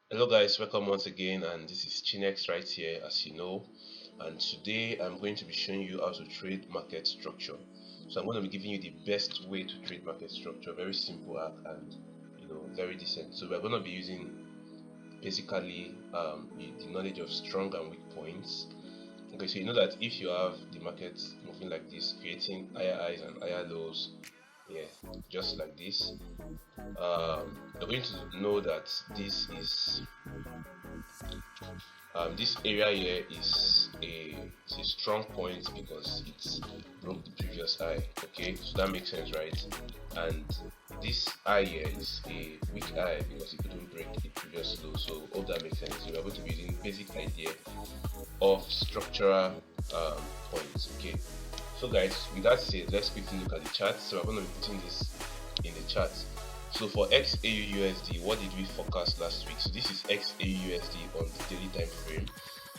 Hello guys, welcome once again, and this is Chinex right here, as you know. And today I'm going to be showing you how to trade market structure. So I'm going to be giving you the best way to trade market structure. Very simple app and very decent. So we're going to be using basically the knowledge of strong and weak points. Okay, so you know that if you have the market moving like this, creating higher highs and higher lows, yeah, just like this, you're going to know that this area here is a strong point because it broke the previous high. Okay, so that makes sense, right? And this high here is a weak high because it couldn't break the previous low. So hope that makes sense. So we are going to be using basic idea of structural points. Okay, so guys, with that said, let's quickly look at the chart. So I'm going to be putting this in the chart. So for XAUUSD, what did we forecast last week? So this is XAUUSD on the daily time frame,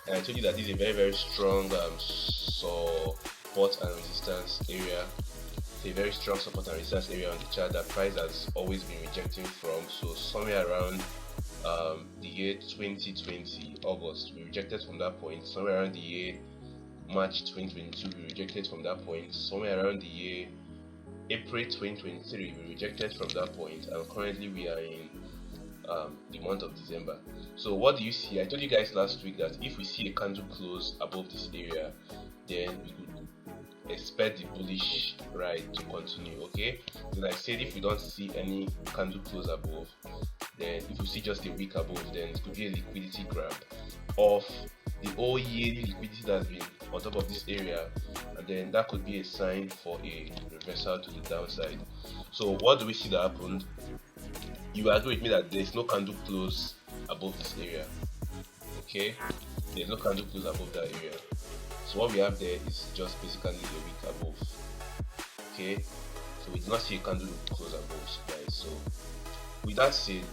and I told you that this is a very strong support and resistance area. It's a very strong support and resistance area on the chart that price has always been rejecting from. So somewhere around the year 2020 August, we rejected from that point. Somewhere around the year March 2022, we rejected from that point. Somewhere around the year April 2023, we rejected from that point, and currently we are in the month of December. So what do you see? I told you guys last week that if we see a candle close above this area, then we could expect the bullish ride to continue. Okay, then I said if we don't see any candle close above, then if we see just a wick above, then it could be a liquidity grab of the whole yearly liquidity that's been on top of this area, and then that could be a sign for a reversal to the downside. So what do we see that happened? You agree with me that there's no candle close above this area. Okay, there's no candle close above that area. So what we have there is just basically a wick above. Okay, so we do not see a candle close above, guys. So with that said,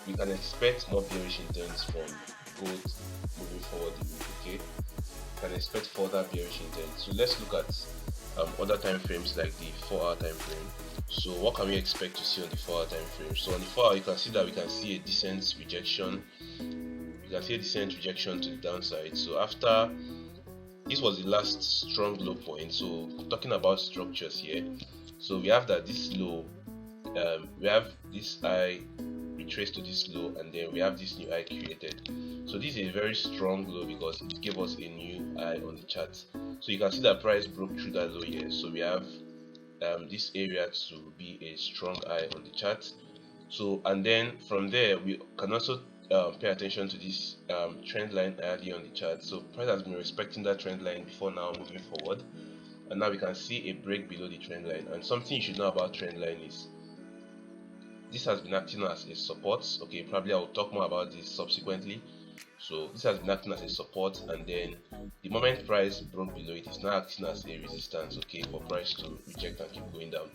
we can expect more bearish intents from gold moving forward the week. Okay, we can expect further bearish intent. So let's look at other time frames like the 4-hour time frame. So what can we expect to see on the 4-hour time frame? So on the 4-hour, you can see that we can see a decent rejection. You can see a decent rejection to the downside. So after this was the last strong low point. So talking about structures here, so we have that this low, we have this high retraced to this low, and then we have this new high created. So this is a very strong low because it gave us a new high on the chart. So you can see that price broke through that low here. So we have this area to be a strong high on the chart. So and then from there we can also pay attention to this trend line early on the chart. So price has been respecting that trend line before now moving forward, and now we can see a break below the trend line. And something you should know about trend line is this has been acting as a support. Okay, probably I will talk more about this subsequently. So this has been acting as a support, and then the moment price broke below it is now acting as a resistance, okay, for price to reject and keep going down.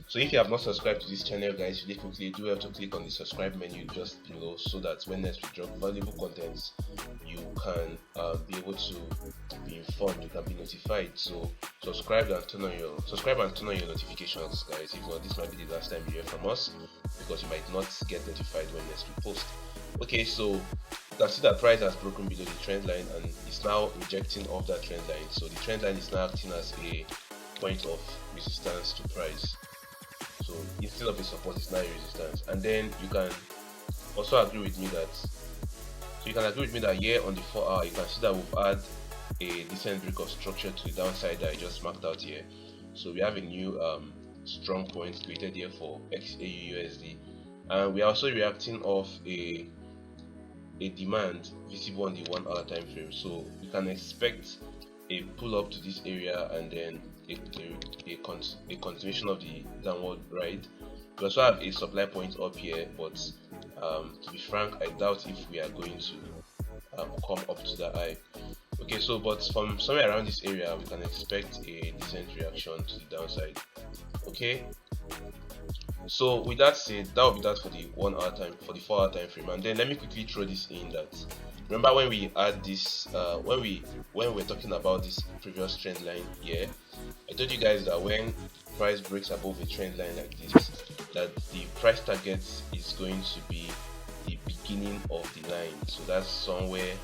So if you have not subscribed to this channel, guys, really quickly do have to click on the subscribe menu just below, so that when next we drop valuable contents, you can be able to be informed, you can be notified. So subscribe and turn on your notifications, guys. If not, this might be the last time you hear from us, because you might not get notified when next we post. Okay, so you can see that price has broken below the trend line and is now rejecting off that trend line. So the trend line is now acting as a point of resistance to price. So instead of a support, it's now a resistance. And then you can also agree with me that here on the 4-hour, you can see that we've had a decent break of structure to the downside that I just marked out here. So we have a new strong point created here for XAUUSD, and we are also reacting off a demand visible on the 1-hour time frame. So we can expect a pull up to this area, and then a continuation of the downward ride. We also have a supply point up here, but to be frank, I doubt if we are going to come up to the high. Okay, so but from somewhere around this area, we can expect a decent reaction to the downside. Okay, so with that said, that will be that for the 1-hour time, for the 4-hour time frame. And then let me quickly throw this in that, remember when we had this when we're talking about this previous trend line here, I told you guys that when price breaks above a trend line like this, that the price target is going to be the beginning of the line, so that's somewhere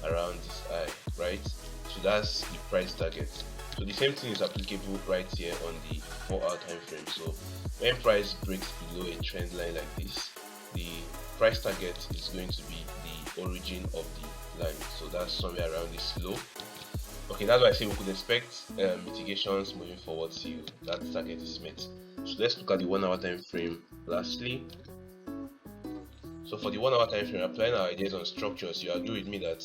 around this high, right? So that's the price target. So the same thing is applicable right here on the 4-hour time frame. So when price breaks below a trend line like this, the price target is going to be the origin of the line, so that's somewhere around this low. Okay, that's why I say we could expect mitigations moving forward till that target is met. So let's look at the 1-hour time frame lastly. So for the 1-hour time frame, applying our ideas on structures, you agree with me that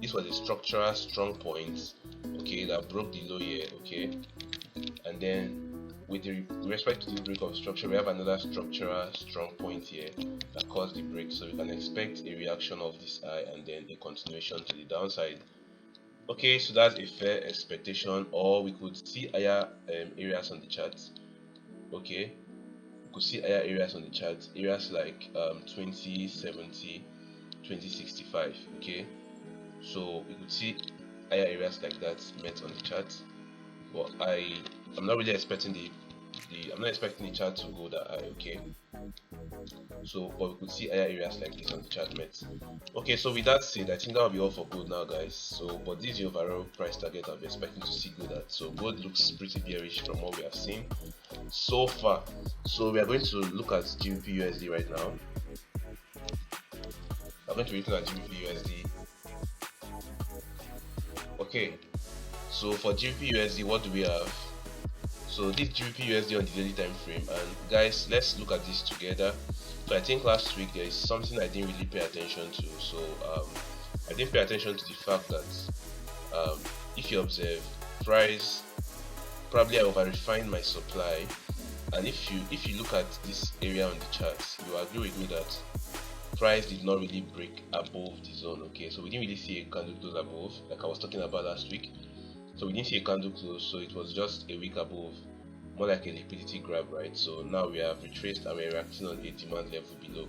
this was a structural strong point, okay, that broke the low here, okay, and then with respect to the break of structure, we have another structural strong point here that caused the break, so we can expect a reaction of this high and then a continuation to the downside. Okay, so that's a fair expectation, or we could see higher areas on the chart. Okay, we could see higher areas on the chart, areas like 2070, 2065. Okay, so we could see higher areas like that met on the chart, but I'm not really expecting I'm not expecting the chart to go that high. Okay, so but we could see higher areas like this on the chart met. Okay, so with that said, I think that will be all for gold now, guys. So but this is the overall price target I'll be expecting to see gold at. So gold looks pretty bearish from what we have seen so far. So we are going to look at GBP USD right now. I'm going to be looking at GBP USD. Okay, so for GBP USD, what do we have? So this GBP USD on the daily time frame, and guys, let's look at this together. So I think last week there is something I didn't really pay attention to. So I didn't pay attention to the fact that if you observe, price, probably I over refined my supply, and if you look at this area on the charts, you agree with me that price did not really break above the zone. Okay, so we didn't really see a candle close above, like I was talking about last week. So we didn't see a candle close, so it was just a wick above, more like a liquidity grab, right? So now we have retraced and we're reacting on a demand level below.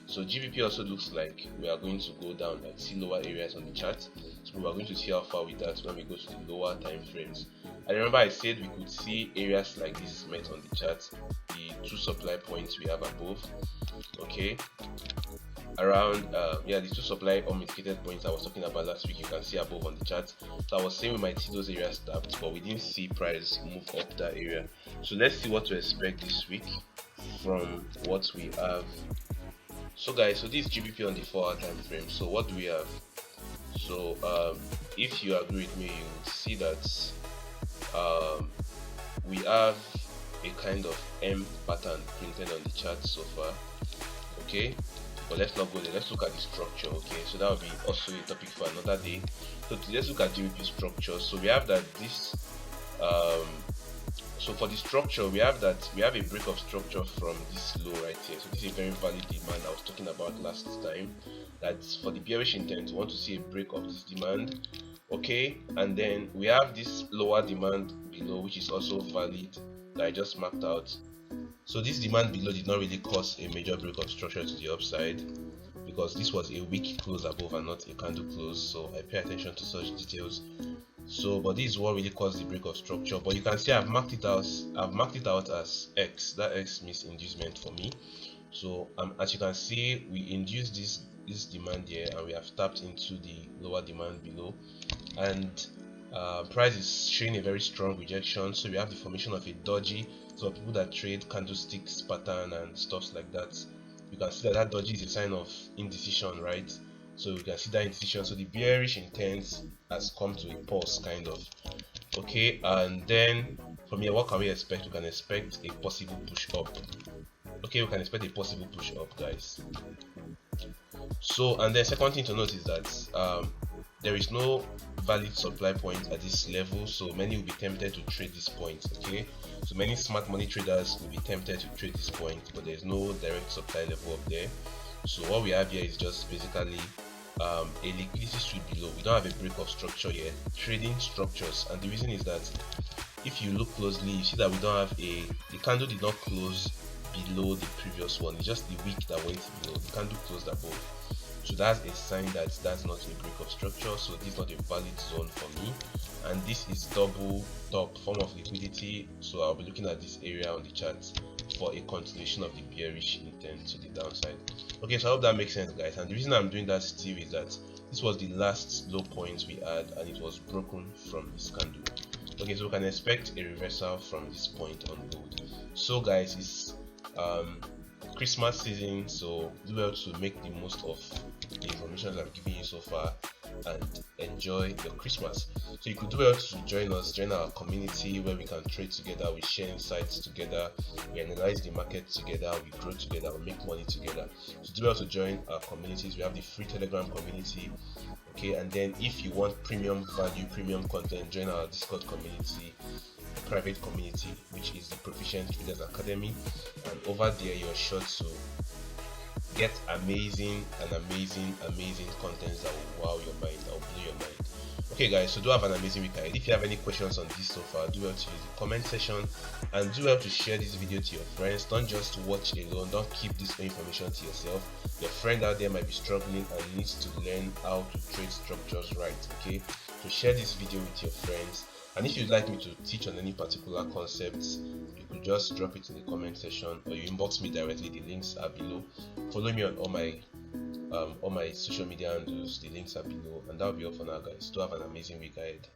So GBP also looks like we are going to go down and see lower areas on the chart. So we are going to see how far with that when we go to the lower time frames. I remember I said we could see areas like this met on the chart, the 2 supply points we have above. Okay, around the 2 supply unmitigated points I was talking about last week, you can see above on the chart. So I was saying we might see those areas tapped, but we didn't see price move up that area. So let's see what to expect this week from what we have. So guys, so this is GBP on the 4-hour time frame. So what do we have? So if you agree with me, you will see that we have a kind of M pattern printed on the chart so far. Okay, but let's not go there. Let's look at the structure. Okay, so that will be also a topic for another day. So let's look at GBP structure. So we have that this so for the structure, we have a break of structure from this low right here. So this is a very valid demand I was talking about last time, that for the bearish intent, we want to see a break of this demand. Okay, and then we have this lower demand below, which is also valid, that I just marked out. So this demand below did not really cause a major break of structure to the upside, because this was a weak close above and not a candle close, so I pay attention to such details. So but this is what really caused the break of structure. But you can see I've marked it out as X. That X means inducement for me. So as you can see, we induced this demand here and we have tapped into the lower demand below, and price is showing a very strong rejection. So we have the formation of a doji. So people that trade candlesticks pattern and stuffs like that, you can see that doji is a sign of indecision, right? So you can see that indecision. So the bearish intent has come to a pause, kind of. Okay, and then from here, what can we expect? We can expect a possible push up. Okay, we can expect a possible push up, guys. So, and then second thing to note is that there is no valid supply point at this level, so many will be tempted to trade this point. Okay, so many smart money traders will be tempted to trade this point, but there is no direct supply level up there. So what we have here is just basically a liquidity sweep below. We don't have a break of structure yet, trading structures, and the reason is that if you look closely, you see that we don't have the candle did not close below the previous one. It's just the wick that went below. The candle closed above. So that's a sign that that's not a break of structure, so this is not a valid zone for me, and this is double top form of liquidity. So I'll be looking at this area on the chart for a continuation of the bearish intent to the downside. Okay, so I hope that makes sense, guys. And the reason I'm doing that still is that this was the last low point we had, and it was broken from this candle. Okay, so we can expect a reversal from this point on gold. So guys, it's Christmas season, so do well to make the most of the information I've given you so far and enjoy your Christmas. So you could do well to join our community where we can trade together, we share insights together, we analyze the market together, we grow together, we make money together. So do well to join our communities. We have the free Telegram community. Okay, and then if you want premium value, premium content, join our Discord community, private community, which is the Proficient Traders Academy, and over there you're sure to get amazing contents that will wow your mind, that will blow your mind. Okay guys, so do have an amazing week ahead. If you have any questions on this so far, do well to use the comment section, and do well to share this video to your friends. Don't just watch alone, don't keep this information to yourself. Your friend out there might be struggling and needs to learn how to trade structures right. Okay, so share this video with your friends, and if you'd like me to teach on any particular concepts, you could just drop it in the comment section, or you inbox me directly. The links are below. Follow me on all my social media handles. The links are below, and that'll be all for now, guys. Do have an amazing week ahead.